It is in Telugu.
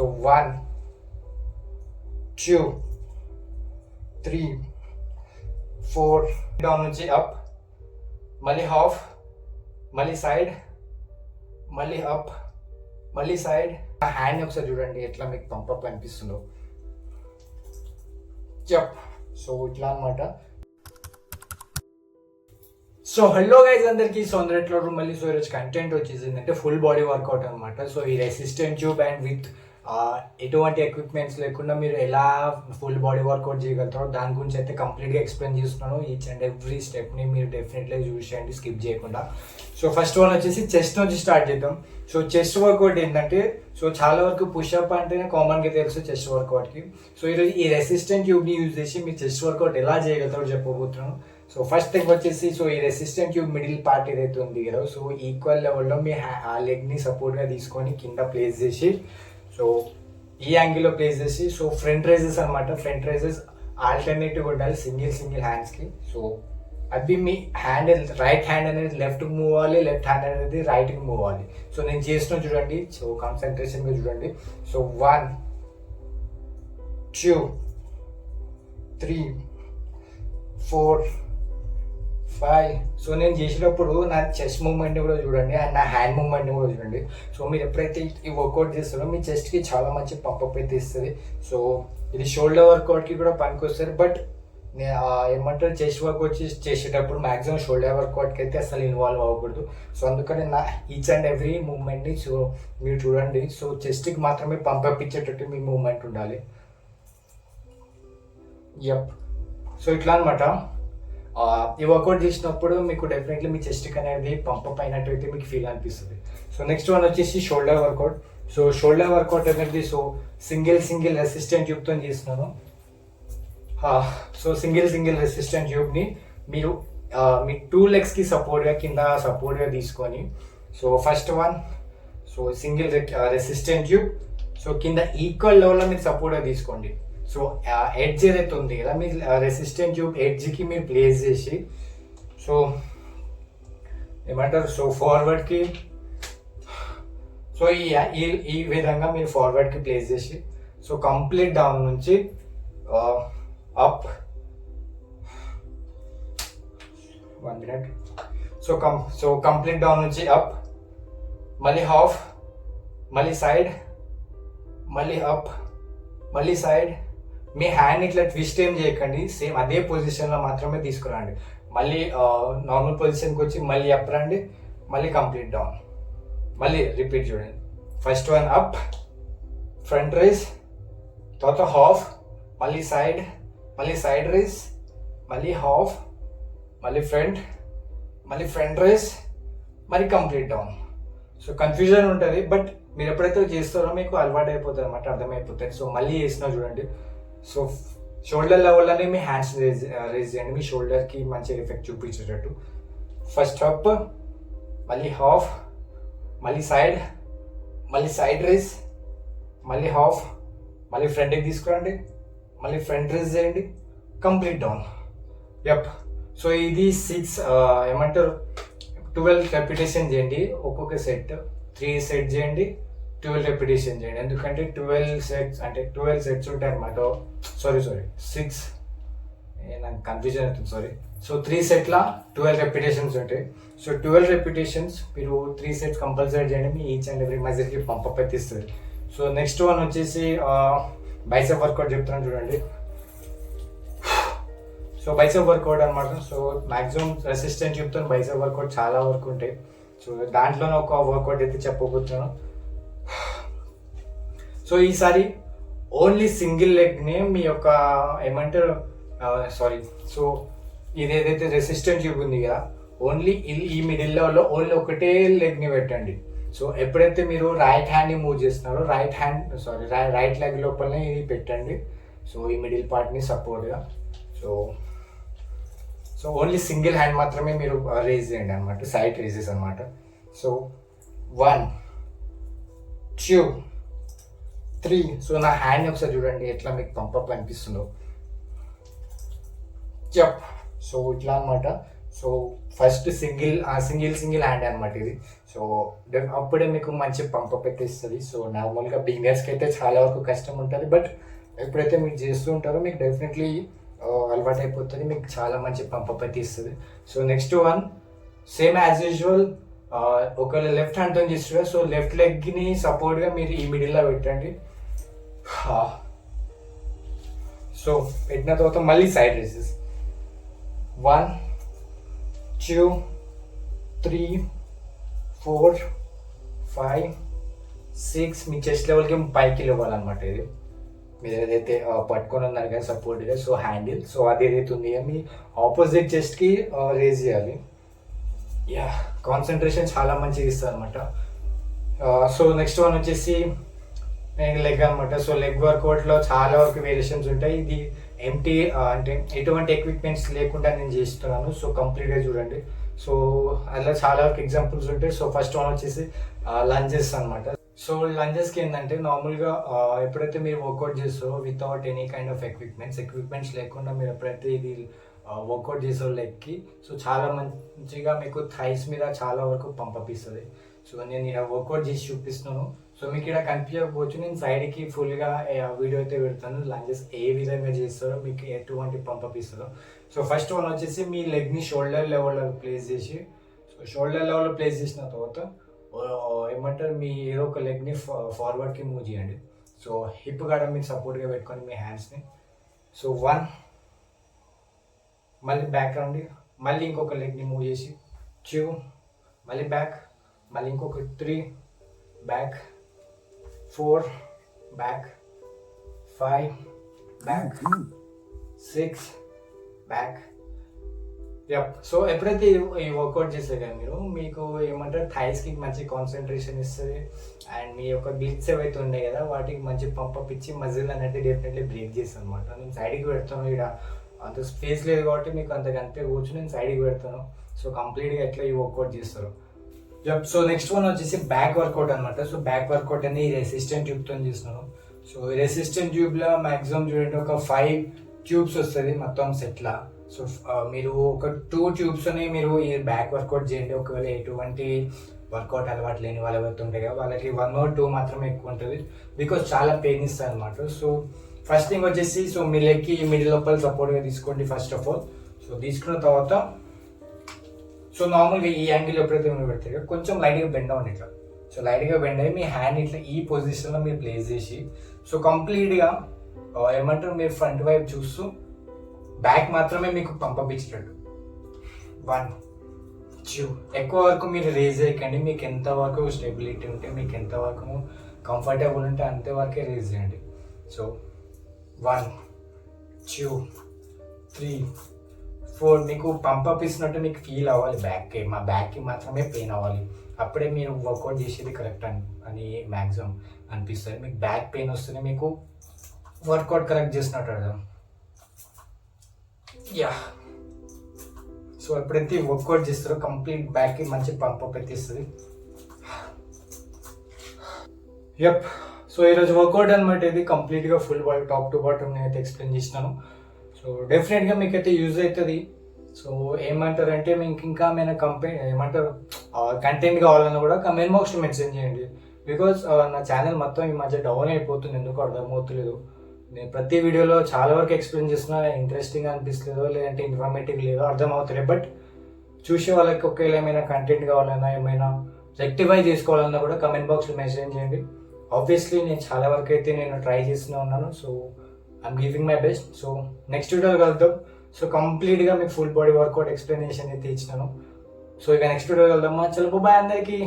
సో 1 2 3 4 డౌన్ నుంచి అప్, మళ్ళీ హాఫ్, మళ్ళీ సైడ్, మళ్ళీ అప్, మళ్ళీ సైడ్. ఆ హ్యాండ్ ఒకసారి చూడండి ఎట్లా మీకు పంపప్ అనిపిస్తుందో. జప్. సో ఇట్లా అనమాట. సో హలో గైజ్ అందరికీ. సో అందరిట్లో మళ్ళీ సో ఈరోజు కంటెంట్ వచ్చేసి ఏంటంటే ఫుల్ బాడీ వర్కౌట్ అనమాట. సో ఈ రెసిస్టెంట్ ట్యూబ్ అండ్ విత్ ఎటువంటి ఎక్విప్మెంట్స్ లేకుండా మీరు ఎలా ఫుల్ బాడీ వర్కౌట్ చేయగలుగుతారో దాని గురించి అయితే కంప్లీట్గా ఎక్స్ప్లెయిన్ చేస్తున్నాను. ఈచ్ అండ్ ఎవ్రీ స్టెప్ని మీరు డెఫినెట్లీ చూసేయండి స్కిప్ చేయకుండా. సో ఫస్ట్ వన్ వచ్చేసి చెస్ట్ నుంచి స్టార్ట్ చేద్దాం. సో చెస్ట్ వర్కౌట్ ఏంటంటే సో చాలా వరకు పుషప్ అంటేనే కామన్గా తెలుసు చెస్ట్ వర్కౌట్కి. సో ఈరోజు ఈ రెసిస్టెంట్ ట్యూబ్ని యూజ్ చేసి మీరు చెస్ట్ వర్కౌట్ ఎలా చేయగలుగుతారో చెప్పబోతున్నాను. సో ఫస్ట్ థింగ్ వచ్చేసి సో ఈ రెసిస్టెంట్ ట్యూబ్ మిడిల్ పార్ట్ ఏదైతే ఉంది కదా, సో ఈక్వల్ లెవెల్లో మీ ఆ లెగ్ని సపోర్ట్గా తీసుకొని కింద ప్లేస్ చేసి సో ఈ యాంగిల్లో ప్లేస్ చేసి సో ఫ్రంట్ రైజెస్ అనమాట. ఫ్రంట్ రైజెస్ ఆల్టర్నేటివ్ ఉండాలి సింగిల్ హ్యాండ్స్కి. సో అది మీ హ్యాండ్ రైట్ హ్యాండ్ అనేది లెఫ్ట్కి మూవ్ అవ్వాలి, లెఫ్ట్ హ్యాండ్ అనేది రైట్కి మూవ్ అవ్వాలి. సో నేను చేస్తున్నా చూడండి. సో కాన్సన్ట్రేషన్గా చూడండి. సో 1 2 3 4 5. సో నేను చేసేటప్పుడు నా చెస్ట్ మూవ్మెంట్ని కూడా చూడండి అండ్ నా హ్యాండ్ మూవ్మెంట్ని కూడా చూడండి. సో మీరు ఎప్పుడైతే ఈ వర్కౌట్ చేస్తారో మీ చెస్ట్కి చాలా మంచి పంపప్ అయితే ఇస్తుంది. సో ఇది షోల్డర్ వర్కౌట్కి కూడా పనికి వస్తుంది. బట్ ఏమంటారు చెస్ట్ వర్కౌట్ చేసేటప్పుడు మ్యాక్సిమం షోల్డర్ వర్కౌట్కి అయితే అసలు ఇన్వాల్వ్ అవ్వకూడదు. సో అందుకని నా ఈచ్ అండ్ ఎవ్రీ మూవ్మెంట్ని సో మీరు చూడండి. సో చెస్ట్కి మాత్రమే పంపప్ ఇచ్చేటట్టు మీ మూవ్మెంట్ ఉండాలి. యప్. సో ఇట్లా అనమాట. ఈ వర్కౌట్ చేసినప్పుడు మీకు డెఫినెట్లీ మీ చెస్ట్కి అనేది పంపప్ అయినట్టు అయితే మీకు ఫీల్ అనిపిస్తుంది. సో నెక్స్ట్ వన్ వచ్చేసి shoulder workout. So shoulder workout అనేది సో సింగిల్ రెసిస్టెంట్ ట్యూబ్తో చేస్తున్నాను. సో సింగిల్ రెసిస్టెంట్ ట్యూబ్ని మీరు మీ 2 లెగ్స్కి సపోర్ట్గా కింద సపోర్ట్గా తీసుకొని so first one so single resistant tube so కింద ఈక్వల్ లెవెల్లో మీరు సపోర్ట్గా తీసుకోండి. సో ఎడ్జ్ ఏదైతే ఉంది కదా మీ రెసిస్టెంట్ ట్యూబ్ ఎడ్జ్కి మీరు ప్లేస్ చేసి సో ఏమంటారు సో ఫార్వర్డ్కి సో ఈ విధంగా మీరు ఫార్వర్డ్కి ప్లేస్ చేసి సో కంప్లీట్ డౌన్ నుంచి up 1 minute. So complete down నుంచి అప్, మళ్ళీ హాఫ్, మళ్ళీ సైడ్, మళ్ళీ అప్, మళ్ళీ సైడ్. మీ హ్యాండ్ ఇట్లా ట్విస్ట్ ఏం చేయకండి, సేమ్ అదే పొజిషన్లో మాత్రమే తీసుకురండి. మళ్ళీ నార్మల్ పొజిషన్కి వచ్చి మళ్ళీ అప్ రండి, మళ్ళీ కంప్లీట్ డౌన్, మళ్ళీ రిపీట్ చూడండి. First one up, front rise, తర్వాత హాఫ్, మళ్ళీ సైడ్ రైజ్, మళ్ళీ హాఫ్, మళ్ళీ ఫ్రంట్ రైజ్, మళ్ళీ కంప్లీట్ డౌన్. సో కన్ఫ్యూజన్ ఉంటుంది బట్ మీరు ఎప్పుడైతే చేస్తారో మీకు అలవాటు అయిపోతుంది అనమాట, అర్థమైపోతుంది. సో మళ్ళీ చేసినా చూడండి. సో షోల్డర్ లెవెల్లోనే మీ హ్యాండ్స్ రేజ్ చేయండి, మీ షోల్డర్కి మంచి ఎఫెక్ట్ చూపించేటట్టు. ఫస్ట్ అప్, మళ్ళీ హాఫ్, మళ్ళీ సైడ్ రైజ్, మళ్ళీ హాఫ్, మళ్ళీ ఫ్రంట్కి తీసుకురండి, మళ్ళీ ఫ్రంట్ రైజ్ చేయండి, కంప్లీట్ డౌన్. యప్. సో ఇది 12 రెపిటేషన్ చేయండి. ఒక్కొక్క సెట్ 3 సెట్ చేయండి, 12 రెపిటేషన్ చేయండి. ఎందుకంటే 12 సెట్స్ అంటే 12 సెట్స్ ఉంటాయి అనమాట. సారీ 6 నాకు కన్ఫ్యూజన్ అవుతుంది, సారీ. సో 3 సెట్ల 12 రెపిటేషన్స్ ఉంటాయి. సో 12 రెపిటేషన్స్ మీరు 3 సెట్స్ కంపల్సరీ చేయండి. మీ ఈచ్ అండ్ ఎవ్రీ మజిల్కి పంపప్ అయితే ఇస్తుంది. సో నెక్స్ట్ వన్ వచ్చేసి బైసెప్ వర్కౌట్ చెప్తున్నాను చూడండి. సో బైసెప్ వర్కౌట్ అనమాట. సో మ్యాక్సిమం రెసిస్టెంట్ చెప్తాను, బైసెప్ వర్కౌట్ చాలా వరకు ఉంటాయి. సో దాంట్లోనే ఒక వర్కౌట్ అయితే చెప్పబోతున్నాను. సో ఈసారి ఓన్లీ సింగిల్ లెగ్ని మీ యొక్క ఏమంటారు సో ఇది ఏదైతే రెసిస్టెంట్ ట్యూబ్ ఉంది కదా, ఓన్లీ ఈ మిడిల్ లెవెల్లో ఓన్లీ ఒకటే లెగ్ని పెట్టండి. సో ఎప్పుడైతే మీరు రైట్ హ్యాండ్ని మూవ్ చేస్తున్నారో రైట్ లెగ్ లోపలనే ఇది పెట్టండి. సో ఈ మిడిల్ పార్ట్ని సపోర్ట్గా సో ఓన్లీ సింగిల్ హ్యాండ్ మాత్రమే మీరు రేజ్ చేయండి అనమాట, సైడ్ రేజెస్ అనమాట. సో 1 2 3. సో నా హ్యాండ్ ఒకసారి చూడండి ఎట్లా మీకు పంపప్ అనిపిస్తుందో. జప్. సో ఇట్లా అనమాట. సో ఫస్ట్ సింగిల్ హ్యాండ్ అనమాట ఇది. సో అప్పుడే మీకు మంచి పంపప్ అయితే ఇస్తుంది. సో నార్మల్గా బిగినర్స్కి అయితే చాలా వరకు కష్టం ఉంటుంది, బట్ ఎప్పుడైతే మీరు చేస్తూ ఉంటారో మీకు డెఫినెట్లీ అలవాటు అయిపోతుంది, మీకు చాలా మంచి పంపప్ అయితే ఇస్తుంది. So next one same as usual, ఒకవేళ లెఫ్ట్ హ్యాండ్తో చేస్తున్నారు, సో లెఫ్ట్ లెగ్ని సపోర్ట్గా మీరు ఈ మిడిల్లో పెట్టండి. సో పెట్టిన తర్వాత మళ్ళీ సైడ్ రేసెస్ 1 2 3 4 5 6 మీ చెస్ట్ లెవెల్కి పైకి ఇవ్వాలన్నమాట. ఇది మీరు ఏదైతే పట్టుకొని ఉన్నారు కదా సపోర్ట్గా, సో హ్యాండిల్, సో అది ఏదైతే ఉంది మీ ఆపోజిట్ చెస్ట్కి రేజ్ చేయాలి. యా, కాన్సన్ట్రేషన్ చాలా మంచిగా ఇస్తుంది అనమాట. సో నెక్స్ట్ వన్ వచ్చేసి లెగ్ అనమాట. సో లెగ్ వర్కౌట్లో చాలా వరకు వేరియేషన్స్ ఉంటాయి. ఇది ఎంటీ అంటే ఎటువంటి ఎక్విప్మెంట్స్ లేకుండా నేను చేస్తున్నాను. సో కంప్లీట్గా చూడండి. సో అలా చాలా వరకు ఎగ్జాంపుల్స్ ఉంటాయి. సో ఫస్ట్ వన్ వచ్చేసి లంజెస్ అనమాట. సో లంజెస్కి ఏంటంటే నార్మల్గా ఎప్పుడైతే మీరు వర్కౌట్ చేస్తారో without any kind of equipments లేకుండా మీరు ఎప్పుడైతే ఇది వర్కౌట్ చేసారో లెగ్కి, సో చాలా మంచిగా మీకు థైస్ మీద చాలా వరకు పంపప్ ఇస్తుంది. సో నేను ఇక్కడ వర్కౌట్ చేసి చూపిస్తున్నాను. సో మీకు ఇక్కడ కనిపించకపోవచ్చు, నేను సైడ్కి ఫుల్గా వీడియో అయితే పెడతాను. లంజెస్ ఏ విధంగా చేస్తారో, మీకు ఎటువంటి పంపప్ ఇస్తారో. సో ఫస్ట్ వన్ వచ్చేసి మీ లెగ్ని షోల్డర్ లెవెల్లో ప్లేస్ చేసి, సో షోల్డర్ లెవెల్లో ప్లేస్ చేసిన తర్వాత ఏమంటారు మీ ఏదో ఒక లెగ్ని ఫార్వర్డ్కి మూవ్ చేయండి. సో హిప్ కాడ మీరు సపోర్ట్గా పెట్టుకొని మీ హ్యాండ్స్ని. సో 1, మళ్ళీ బ్యాక్ రండి, మళ్ళీ ఇంకొక లెగ్ని మూవ్ చేసి 2, మళ్ళీ బ్యాక్, మళ్ళీ ఇంకొక 3 back, 4 back, 5 back, 6 back. Yup. So ఎప్పుడైతే ఈ వర్కౌట్ చేస్తే కదా మీరు, మీకు ఏమంటారు థైస్కి మంచి కాన్సన్ట్రేషన్ ఇస్తుంది. అండ్ మీ యొక్క గ్లిట్స్ ఏవైతే ఉన్నాయి కదా వాటికి మంచి పంపప్ ఇచ్చి మజిల్ అనేది డెఫినెట్లీ బ్రేక్ చేస్తాను అనమాట. నేను సైడ్కి పెడతాను, ఇక్కడ అంత స్పేస్ లేదు కాబట్టి మీకు అంత కనిపే కూర్చొని నేను సైడ్కి పెడతాను. సో కంప్లీట్గా ఎట్లా ఈ వర్కౌట్ చేస్తారు. సో నెక్స్ట్ వన్ వచ్చేసి బ్యాక్ వర్కౌట్ అనమాట. సో బ్యాక్ వర్కౌట్ అనేది రెసిస్టెంట్ ట్యూబ్తో చేస్తున్నాను. సో రెసిస్టెంట్ ట్యూబ్లో మ్యాక్సిమం చూడండి ఒక 5 ట్యూబ్స్ వస్తుంది మొత్తం సెట్లా. సో మీరు ఒక 2 ట్యూబ్స్ని మీరు ఈ బ్యాక్ వర్కౌట్ చేయండి. ఒకవేళ ఎటువంటి వర్కౌట్ అలవాటు లేని వాళ్ళు ఎవరైతే ఉంటాయి కదా వాళ్ళకి 1 or 2 మాత్రమే ఎక్కువ ఉంటుంది, బికాజ్ చాలా పెయిన్ ఇస్తుంది అనమాట. సో ఫస్ట్ థింగ్ వచ్చేసి, సో మీ లెగ్కి మిడిల్ లోపల సపోర్ట్గా తీసుకోండి ఫస్ట్ ఆఫ్ ఆల్. సో తీసుకున్న తర్వాత సో నార్మల్గా ఈ యాంగిల్ ఎప్పుడైతే మీరు పెడతారో కొంచెం లైట్గా బెండ్ అవ్వండి ఇట్లా. సో లైట్గా బెండ్ అయ్యి మీ హ్యాండ్ ఇట్లా ఈ పొజిషన్లో మీరు ప్లేస్ చేసి, సో కంప్లీట్గా ఏమంటారు మీరు ఫ్రంట్ వైపు చూస్తూ బ్యాక్ మాత్రమే మీకు పంపప్ ఇచ్చినట్టు. 1 2 ఎక్కువ వరకు మీరు రేజ్ చేయకండి. మీకు ఎంతవరకు స్టెబిలిటీ ఉంటే, మీకు ఎంతవరకు కంఫర్టబుల్ ఉంటే అంతవరకే రేజ్ చేయండి. సో 1 2 3 4 మీకు పంపప్ ఇస్తున్నట్టు మీకు ఫీల్ అవ్వాలి. మా బ్యాక్కి మాత్రమే పెయిన్ అవ్వాలి. అప్పుడే మీరు వర్కౌట్ చేసేది కరెక్ట్ అని మ్యాక్సిమం అనిపిస్తుంది. మీకు బ్యాక్ పెయిన్ వస్తుంది, మీకు వర్కౌట్ కరెక్ట్ చేసినట్టు అర్థం. యా. సో ఎప్పుడైతే వర్కౌట్ చేస్తారో కంప్లీట్ బ్యాక్కి మంచి పంపప్ అయితే ఇస్తుంది. యప్. సో ఈరోజు వర్కౌట్ అనమాట. ఇది కంప్లీట్గా full body top to bottom నేను అయితే ఎక్స్ప్లెయిన్ చేసినాను. సో డెఫినెట్గా మీకు అయితే యూజ్ అవుతుంది. సో ఏమంటారంటే మీకు ఇంకా ఏమైనా ఏమంటారు కంటెంట్ కావాలన్నా కూడా కమెంట్ బాక్స్లో మెన్షన్ చేయండి. బికాజ్ నా ఛానల్ మొత్తం ఈ మధ్య డౌన్ అయిపోతుంది, ఎందుకు అర్థమవుతలేదు. నేను ప్రతి వీడియోలో చాలా వరకు ఎక్స్ప్లెయిన్ చేస్తున్నా, ఇంట్రెస్టింగ్ అనిపిస్తుందో లేదంటే ఇన్ఫర్మేటివ్ లేదో అర్థమవుతలేదు. బట్ చూసే వాళ్ళకి ఒకవేళ ఏమైనా కంటెంట్ కావాలన్నా ఏమైనా రెక్టిఫై చేసుకోవాలన్నా కూడా కమెంట్ బాక్స్లో మెన్షన్ చేయండి. ఆబ్వియస్లీ నేను చాలా వరకు అయితే నేను ట్రై చేస్తూనే ఉన్నాను. So I'm giving my best. So next వీడియోలో కలుద్దాం. సో కంప్లీట్గా మీకు ఫుల్ బాడీ వర్కౌట్ ఎక్స్ప్లెనేషన్ అయితే ఇచ్చినాను. సో ఇక నెక్స్ట్ వీడియోలో కలుద్దామా. చలో బాయ్ అందరికీ.